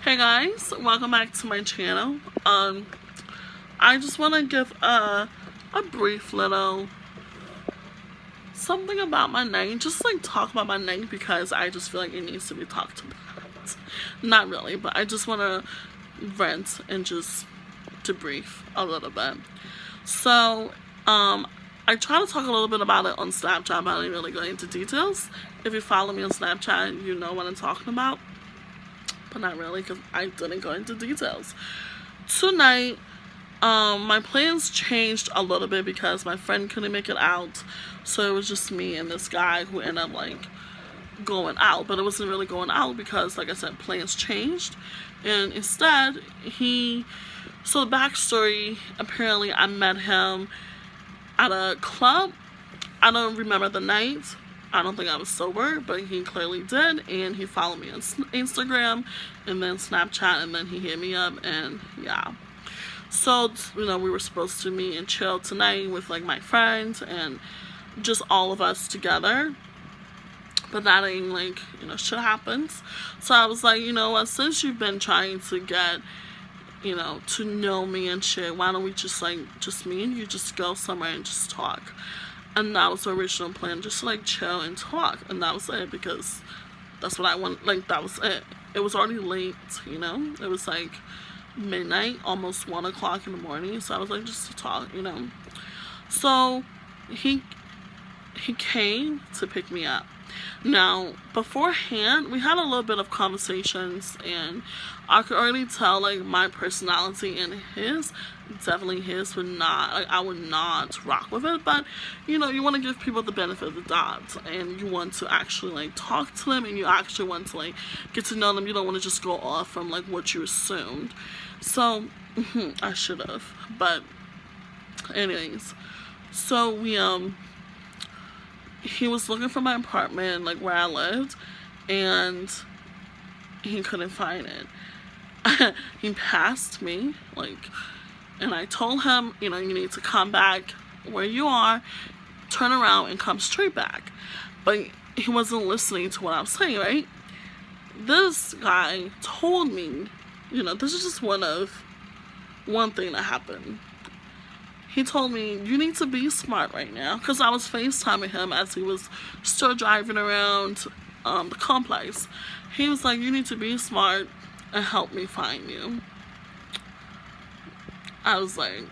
Hey guys, welcome back to my channel. I just want to give a brief little something about my night, just like talk about my night because I just feel like it needs to be talked about. Not really, but I just want to vent and just debrief a little bit. So, I try to talk a little bit about it on Snapchat, but I didn't really go into details. If you follow me on Snapchat, you know what I'm talking about. But not really, because I didn't go into details. Tonight, my plans changed a little bit because my friend couldn't make it out. So it was just me and this guy who ended up, like, going out. But it wasn't really going out because, like I said, plans changed. And instead, so the backstory, apparently I met him at a club. I don't remember the night. I don't think I was sober, but he clearly did, and he followed me on Instagram, and then Snapchat, and then he hit me up, and yeah. So, we were supposed to meet and chill tonight with, like, my friends, and just all of us together, but that ain't, like, shit happens. So I was like, since you've been trying to get, to know me and shit, why don't we just me and you just go somewhere and just talk. And that was the original plan, just to, like, chill and talk. And that was it, because that's what I want. Like, that was it. It was already late, It was, like, midnight, almost 1 o'clock in the morning. So I was like, just to talk, So he came to pick me up. Now, beforehand, we had a little bit of conversations, and I could already tell, like, my personality and his, definitely his, would not, like, I would not rock with it, but, you want to give people the benefit of the doubt, and you want to actually, like, talk to them, and you actually want to, like, get to know them. You don't want to just go off from, like, what you assumed. So, I should have, but, anyways, so he was looking for my apartment, like, where I lived, and he couldn't find it. He passed me, like, and I told him, you need to come back where you are, turn around, and come straight back. But he wasn't listening to what I was saying, right? This guy told me, this is just one thing that happened. He told me, you need to be smart right now, because I was FaceTiming him as he was still driving around the complex. He was like, you need to be smart and help me find you. I was like,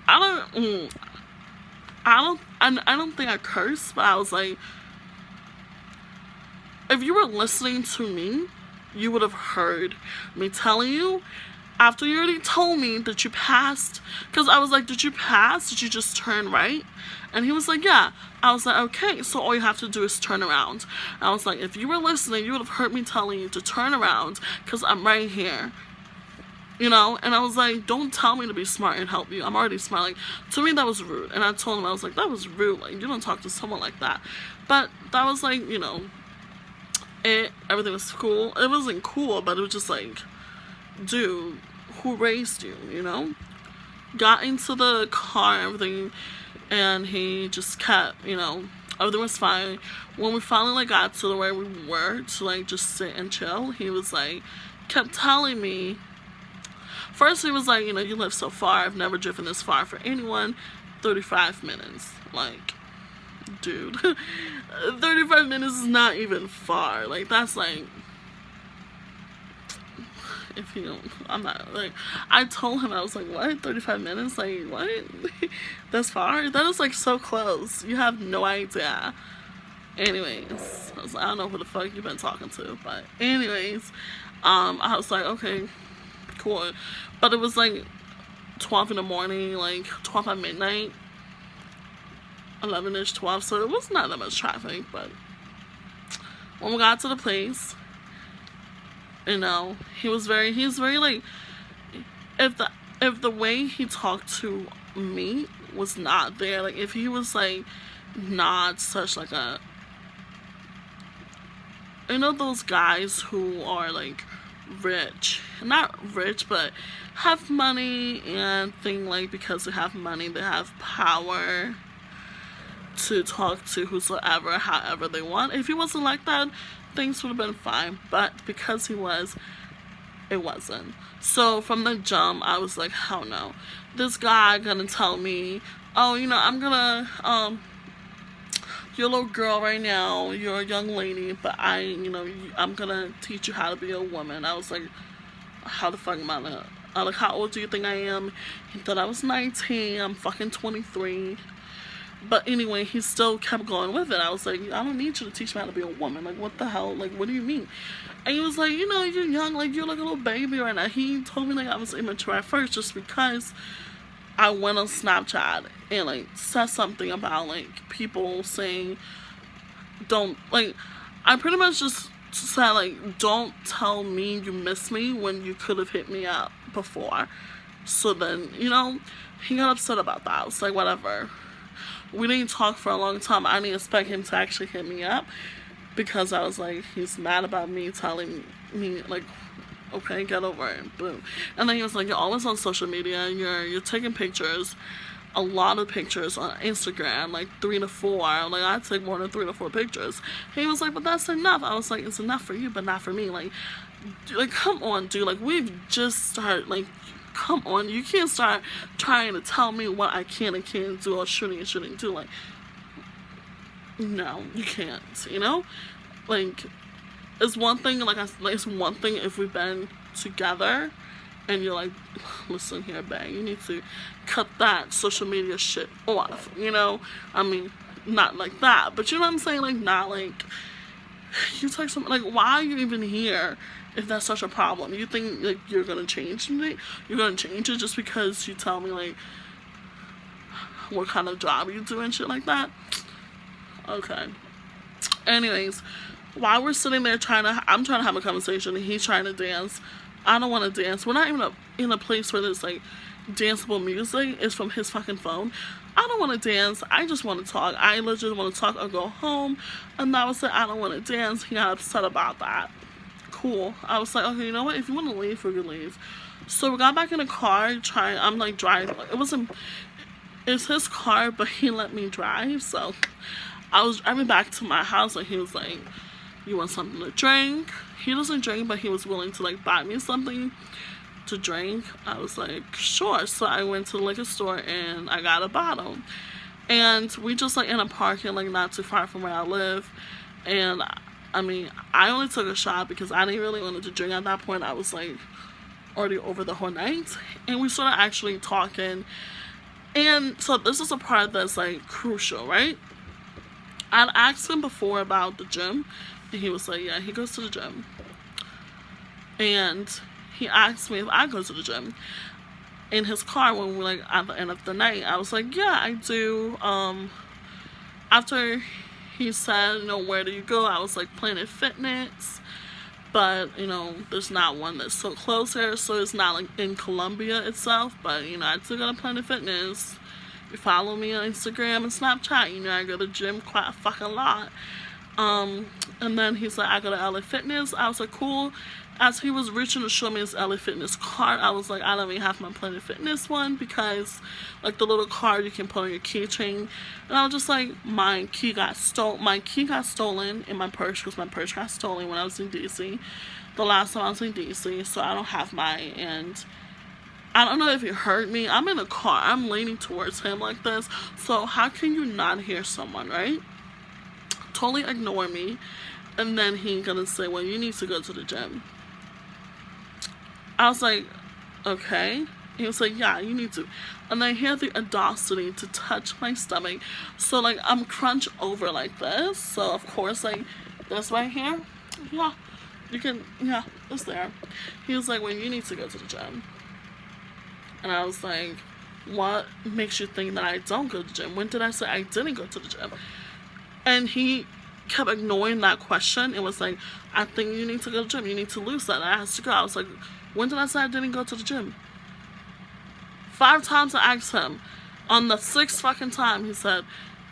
I don't think I cursed, but I was like, if you were listening to me, you would have heard me telling you. After you already told me that you passed, because I was like, did you pass? Did you just turn right? And he was like, yeah. I was like, okay, so all you have to do is turn around. And I was like, if you were listening, you would have heard me telling you to turn around, because I'm right here. And I was like, don't tell me to be smart and help you. I'm already smart. Like, to me, that was rude. And I told him, I was like, that was rude. Like, you don't talk to someone like that. But that was like, everything was cool. It wasn't cool, but it was just like, dude, who raised you, Got into the car and everything, and he just kept, everything was fine. When we finally, like, got to where we were to, like, just sit and chill, he was like, kept telling me, first he was like, you live so far, I've never driven this far for anyone, 35 minutes, like, dude, 35 minutes is not even far, like, that's like, if I'm not, like, I told him, I was like, what, 35 minutes, like, what, that's far, that is, like, so close, you have no idea. Anyways, I was like, I don't know who the fuck you've been talking to, but anyways, I was like, okay, cool, but it was, like, 12 in the morning, like, 12 at midnight, 11-ish, 12, so it was not that much traffic, but when we got to the place, he was very, like, if the way he talked to me was not there, like, if he was, like, not such, like, a, those guys who are, like, rich, not rich, but have money and think, like, because they have money, they have power to talk to whosoever, however they want. If he wasn't like that, things would have been fine, but because he was, it wasn't. So from the jump, I was like, hell no. This guy gonna tell me, oh, I'm gonna, you're a little girl right now, you're a young lady, but I'm gonna teach you how to be a woman. I was like, how the fuck am I gonna, like, how old do you think I am? He thought I was 19, I'm fucking 23. But anyway, he still kept going with it. I was like, I don't need you to teach me how to be a woman. Like, what the hell? Like, what do you mean? And he was like, you're young. Like, you're like a little baby right now. He told me, like, I was immature at first just because I went on Snapchat and, like, said something about, like, people saying, don't, like, I pretty much just said, like, don't tell me you miss me when you could have hit me up before. So then, he got upset about that. I was like, whatever. We didn't talk for a long time. I didn't expect him to actually hit me up because I was like, he's mad about me telling me, like, okay, get over it, boom. And then he was like, you're always on social media, you're taking pictures, a lot of pictures on Instagram, like 3 to 4. Like, I take more than 3 to 4 pictures. He was like, but that's enough. I was like, it's enough for you, but not for me. Like, come on, dude. Like, we've just started, like, come on, you can't start trying to tell me what I can and can't do or shouldn't do. Like, no, you can't, Like, it's one thing, it's one thing if we've been together and you're like, listen here, babe, you need to cut that social media shit off, I mean, not like that, but you know what I'm saying? Like, not like, you text someone, like, why are you even here? If that's such a problem, you think, like, you're gonna change it? You're gonna change it just because you tell me, like, what kind of job you do and shit like that? Okay. Anyways, while we're sitting there I'm trying to have a conversation and he's trying to dance. I don't want to dance. We're not even in a place where there's, like, danceable music. It's from his fucking phone. I don't want to dance. I just want to talk. I literally want to talk or go home. And I was like, I don't want to dance. He got upset about that. Cool. I was like, okay, you know what? If you want to leave, we can leave. So we got back in the car. I'm like driving. It's his car, but he let me drive. So I was driving back to my house, and he was like, you want something to drink? He doesn't drink, but he was willing to, like, buy me something to drink. I was like, sure. So I went to the liquor store and I got a bottle. And we just, like, in a parking, like, not too far from where I live. And I mean, I only took a shot because I didn't really want to drink at that point. I was, like, already over the whole night. And we started actually talking. And so this is a part that's, like, crucial, right? I'd asked him before about the gym. And he was like, yeah, he goes to the gym. And he asked me if I go to the gym. In his car when we were, like, at the end of the night, I was like, yeah, I do. After he said, where do you go? I was like, Planet Fitness, but, there's not one that's so close here, so it's not, like, in Colombia itself, but, I still go to Planet Fitness. If you follow me on Instagram and Snapchat, I go to the gym quite a fucking lot. And then he's like, I go to LA Fitness. I was like, cool. As he was reaching to show me his LA Fitness card, I was like, I don't even have my Planet Fitness one because, like, the little card you can put on your keychain. And I was just like, my key got stolen in my purse because my purse got stolen when I was in DC. The last time I was in DC, so I don't have mine. And I don't know if you heard me. I'm in a car. I'm leaning towards him like this. So how can you not hear someone, right? Totally ignore me. And then he gonna say, well, you need to go to the gym. I was like, okay. He was like, yeah, you need to. And then he had the audacity to touch my stomach. So, like, I'm crunched over like this. So, of course, like, this right here, yeah, you can, yeah, it's there. He was like, well, you need to go to the gym. And I was like, what makes you think that I don't go to the gym? When did I say I didn't go to the gym? And he kept ignoring that question. It was like, I think you need to go to the gym. You need to lose that. And I asked to go. I was like, when did I say I didn't go to the gym? 5 times I asked him. On the 6th fucking time, he said,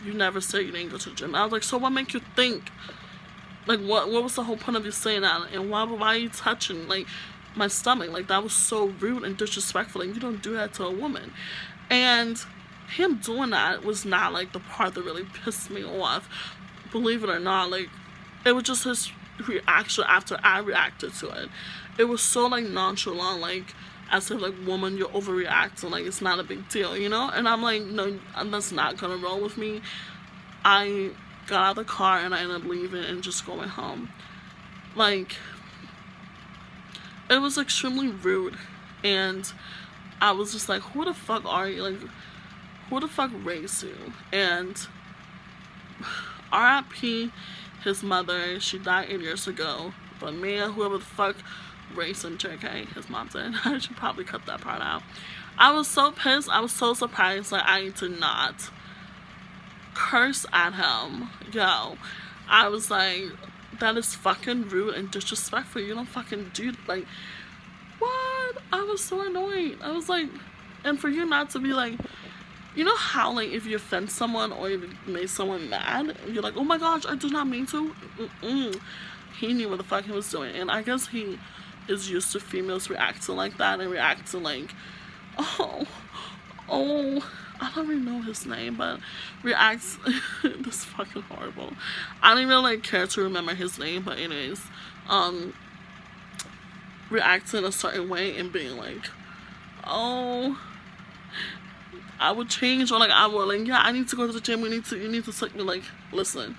you never said you didn't go to the gym. I was like, so what makes you think? Like, what was the whole point of you saying that? And why are you touching, like, my stomach? Like, that was so rude and disrespectful. And you don't do that to a woman. And him doing that was not, like, the part that really pissed me off. Believe it or not, like, it was just his reaction after I reacted to it. It was so like nonchalant, like as if like, woman, you're overreacting, like it's not a big deal, you know? And I'm like, no, that's not gonna roll with me. I got out of the car and I ended up leaving and just going home. Like, it was extremely rude, and I was just like, who the fuck are you? Like, who the fuck raised you? And R.I.P. his mother, she died 8 years ago. But man, whoever the fuck raised him, JK, his mom did. I should probably cut that part out. I was so pissed. I was so surprised. Like, I did not curse at him. Yo, I was like, that is fucking rude and disrespectful. You don't fucking do, like, what? I was so annoyed. I was like, and for you not to be like, you know how, like, if you offend someone or if you made someone mad, you're like, oh my gosh, I did not mean to. He knew what the fuck he was doing. And I guess he is used to females reacting like that and reacting like, oh, I don't even know his name, but reacts, this is fucking horrible. I don't even like care to remember his name, but anyways, reacts in a certain way and being like, oh, I would change, or like I would like, yeah, I need to go to the gym, you need to take me. Like, listen,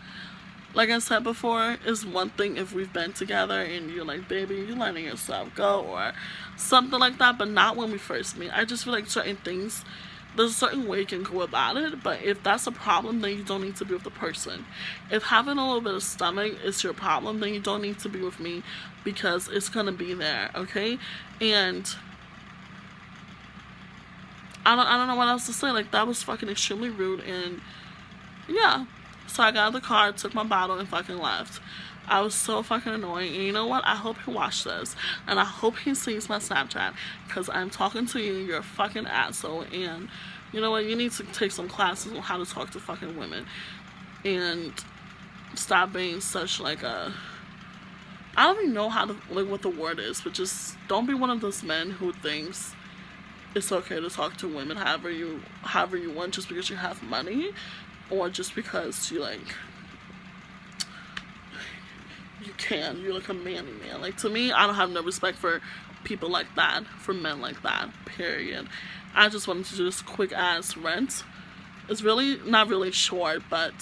like I said before, it's one thing if we've been together and you're like, baby, you're letting yourself go or something like that, but not when we first meet. I just feel like certain things, there's a certain way you can go about it, but if that's a problem, then you don't need to be with the person. If having a little bit of stomach is your problem, then you don't need to be with me, because it's gonna be there, okay? And I don't know what else to say. Like, that was fucking extremely rude. And yeah, so I got out of the car, took my bottle, and fucking left. I was so fucking annoying. And you know what? I hope he watched this, and I hope he sees my Snapchat, because I'm talking to you. You're a fucking asshole. And you know what? You need to take some classes on how to talk to fucking women, and stop being such like a, I don't even know how to, like, what the word is, but just don't be one of those men who thinks it's okay to talk to women however you want, just because you have money, or just because you like, you can, you're like a manly man. Like, to me, I don't have no respect for people like that, for men like that, period. I just wanted to do this quick ass rant. It's really not really short, but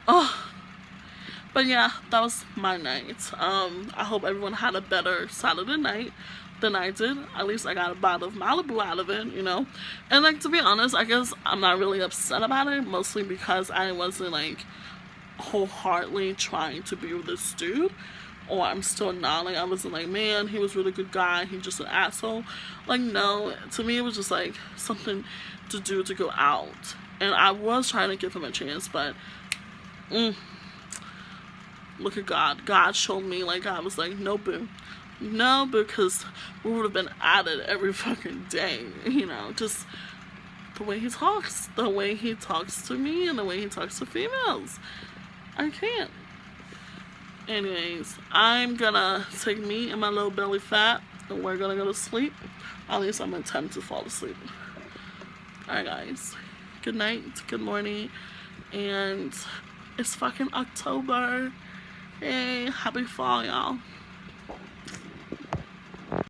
but yeah, that was my night. I hope everyone had a better Saturday night than I did. At least I got a bottle of Malibu out of it, you know. And like, to be honest, I guess I'm not really upset about it, mostly because I wasn't like wholeheartedly trying to be with this dude, or I'm still not. Like, I wasn't like, man, he was a really good guy, he's just an asshole. Like, no, to me it was just like something to do to go out, and I was trying to give him a chance, but look at God showed me, like, I was like, no boo, because we would have been at it every fucking day, you know. Just the way he talks to me, and the way he talks to females, I can't. Anyways, I'm gonna take me and my little belly fat, and we're gonna go to sleep. At least I'm gonna attempt to fall asleep. Alright guys, good night, good morning, and it's fucking October. Hey, happy fall, y'all.